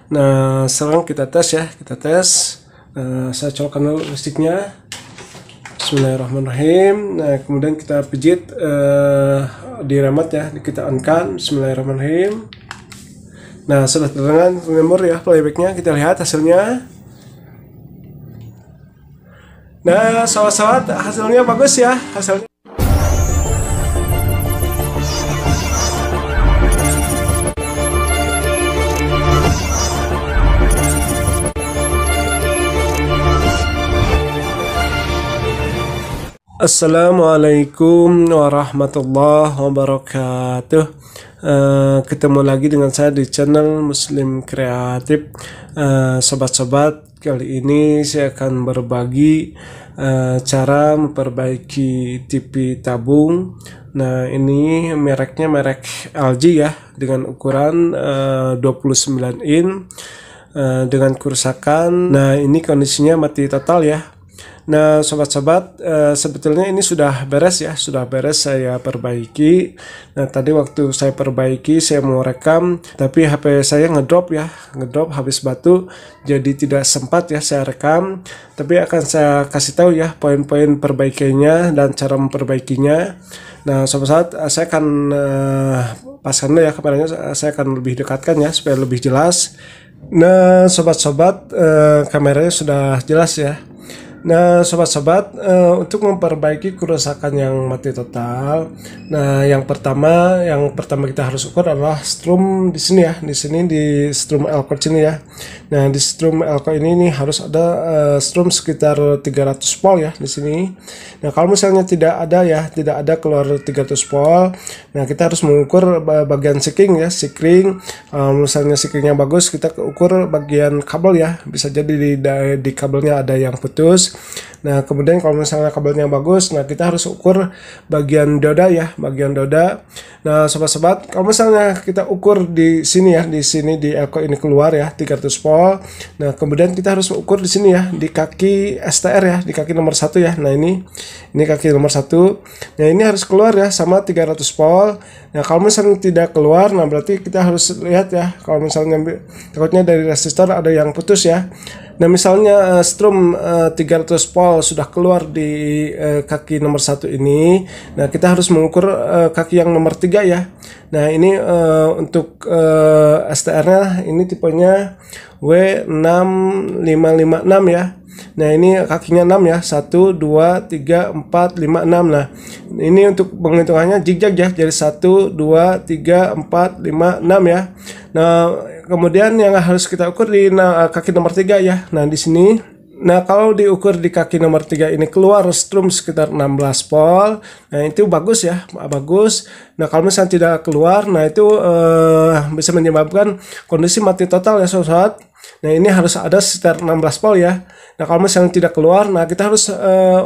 Nah, sekarang kita tes ya, kita tes. Saya colokkan dulu listriknya. Bismillahirrahmanirrahim. Nah, kemudian kita pijit di remote ya, kita on-kan. Bismillahirrahmanirrahim. Nah, sudah terdengar member ya playbacknya. Kita lihat hasilnya. Nah, sobat-sobat, hasilnya bagus ya, hasilnya. Assalamualaikum warahmatullahi wabarakatuh. Ketemu lagi dengan saya di channel Muslim Kreatif. Sobat-sobat, kali ini saya akan berbagi cara memperbaiki TV tabung. Nah, ini mereknya merek LG ya, dengan ukuran 29 in dengan kerusakan. Nah, ini kondisinya mati total ya. Nah, sobat-sobat, sebetulnya ini sudah beres ya, sudah beres saya perbaiki. Nah, tadi waktu saya perbaiki, saya mau rekam, tapi HP saya ngedrop ya, ngedrop habis batu, jadi tidak sempat ya saya rekam. Tapi akan saya kasih tahu ya poin-poin perbaikinya dan cara memperbaikinya. Nah, sobat-sobat, saya akan pasang ya kameranya, saya akan lebih dekatkan ya supaya lebih jelas. Nah, sobat-sobat, kameranya sudah jelas ya. Nah, sobat-sobat, untuk memperbaiki kerusakan yang mati total, nah yang pertama kita harus ukur adalah strum di sini ya, di sini di strum elko sini ya. Nah, di strum elko ini harus ada strum sekitar 300 volt ya di sini. Nah, kalau misalnya tidak ada ya, tidak ada keluar 300 volt, nah kita harus mengukur bagian sikring ya, sikring. Misalnya sikringnya bagus, kita ukur bagian kabel ya, bisa jadi di kabelnya ada yang putus. Nah, kemudian kalau misalnya kabelnya bagus, nah kita harus ukur bagian dioda ya, bagian dioda. Nah, sobat-sobat, kalau misalnya kita ukur di sini ya, di sini di elko ini keluar ya 300 volt. Nah, kemudian kita harus ukur di sini ya, di kaki STR ya, di kaki nomor 1 ya. Nah, ini kaki nomor 1. Nah, ini harus keluar ya sama 300 volt. Nah, kalau misalnya tidak keluar, nah berarti kita harus lihat ya, kalau misalnya takutnya dari resistor ada yang putus ya. Nah, misalnya strum 300 volt sudah keluar di kaki nomor 1 ini. Nah, kita harus mengukur kaki yang nomor 3 ya. Nah, ini untuk STR-nya ini tipenya W6556 ya. Nah, ini kakinya 6 ya, 1, 2, 3, 4, 5, 6. Nah, ini untuk penghitungannya zigzag ya, jadi 1, 2, 3, 4, 5, 6 ya. Nah, kemudian yang harus kita ukur di kaki nomor 3 ya. Nah, di sini, nah kalau diukur di kaki nomor 3 ini keluar strum sekitar 16 volt. Nah, itu bagus ya, bagus. Nah, kalau misalnya tidak keluar, nah itu bisa menyebabkan kondisi mati total ya, sobat. Nah, ini harus ada sekitar 16 volt ya. Nah, kalau misalnya tidak keluar, nah kita harus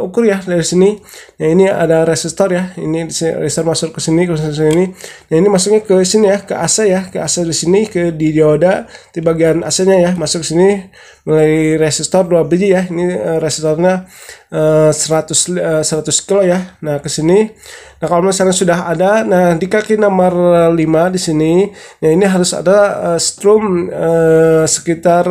ukur ya dari sini. Nah, ini ada resistor ya. Ini resistor masuk ke sini, ke sini. Nah, ini masuknya ke sini ya, ke AC ya, ke AC di sini, ke di dioda di bagian AC-nya ya, masuk sini melalui resistor 2 biji ya. Ini resistornya 100 kilo ya. Nah, ke sini. Nah, kalau misalnya sudah ada, nah di kaki nomor 5 di sini, nah ini harus ada strum sekitar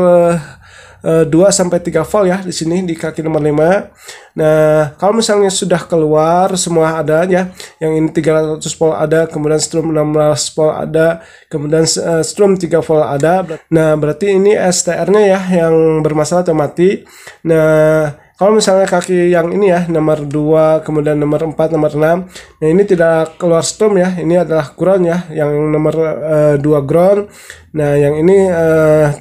2-3 volt ya di sini di kaki nomor 5. Nah, kalau misalnya sudah keluar semua ada ya, yang ini 300 volt ada, kemudian strum 16 volt ada, kemudian strum 3 volt ada. Nah, berarti ini STR-nya ya yang bermasalah atau mati. Nah, kalau misalnya kaki yang ini ya, nomor 2, kemudian nomor 4, nomor 6, nah ini tidak keluar strum ya, ini adalah ground ya, yang nomor 2 ground. Nah, yang ini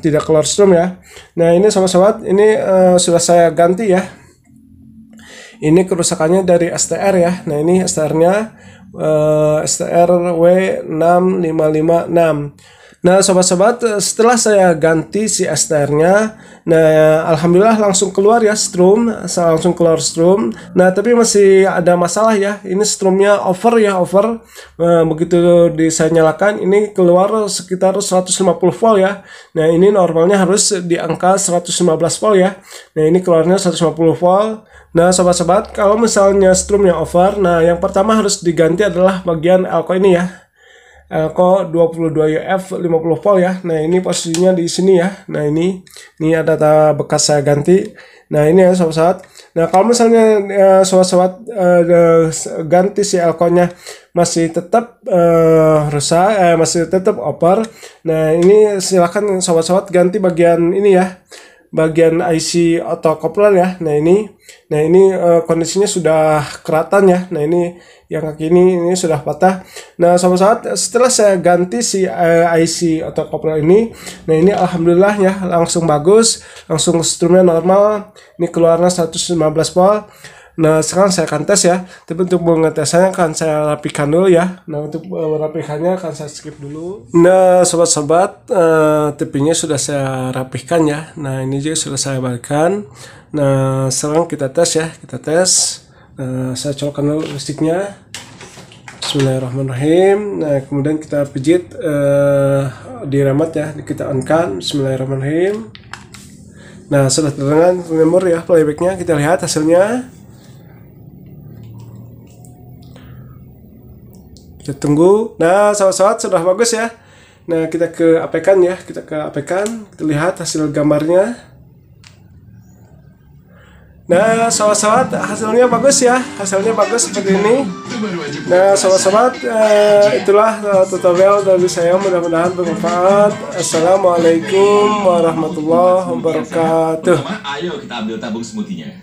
tidak keluar strum ya. Nah, ini sobat-sobat, ini sudah saya ganti ya. Ini kerusakannya dari STR ya. Nah, ini STR-nya STR W6556. Nah, sobat-sobat, setelah saya ganti si STR-nya, nah alhamdulillah langsung keluar ya strum, langsung keluar strum. Nah, tapi masih ada masalah ya. Ini strumnya over ya, over. Begitu saya nyalakan, ini keluar sekitar 150 volt ya. Nah, ini normalnya harus di angka 115 volt ya. Nah, ini keluarnya 150 volt. Nah, sobat-sobat, kalau misalnya strumnya over, nah yang pertama harus diganti adalah bagian elko ini ya. Elko 22 UF 50 volt ya. Nah ini posisinya di sini ya. Nah ini ada bekas saya ganti. Nah ini ya sobat-sobat. Nah kalau misalnya sobat-sobat ganti si elko-nya masih tetap rusak, masih tetap over. Nah ini silakan sobat-sobat ganti bagian ini ya, bagian IC autocoupler ya. Nah ini kondisinya sudah keratan ya. Nah ini yang kaki ini sudah patah. Nah sobat-sobat, setelah saya ganti si IC autocoupler ini, nah ini alhamdulillah ya langsung bagus, langsung strumnya normal. Ini keluarnya 115 volt. Nah sekarang saya akan tes ya, tapi untuk mengetesnya akan saya rapikan dulu ya. Nah untuk merapikannya akan saya skip dulu. Nah sobat-sobat, tepinya sudah saya rapihkan ya. Nah ini juga sudah saya balikkan. Nah sekarang kita tes ya, kita tes. Saya colokkan dulu listriknya. Bismillahirrahmanirrahim. Nah kemudian kita pijit di remote ya, kita on kan. Bismillahirrahmanirrahim. Nah sudah terdengar member ya playbacknya, kita lihat hasilnya. Kita tunggu. Nah sobat-sobat sudah bagus ya. Nah kita ke APK ya, kita lihat hasil gambarnya. Nah sobat-sobat, hasilnya bagus ya, hasilnya bagus seperti ini. Nah sobat-sobat, itulah tutorial dari saya, mudah-mudahan bermanfaat. Assalamualaikum warahmatullahi wabarakatuh. Ayo kita ambil tabung smoothie-nya.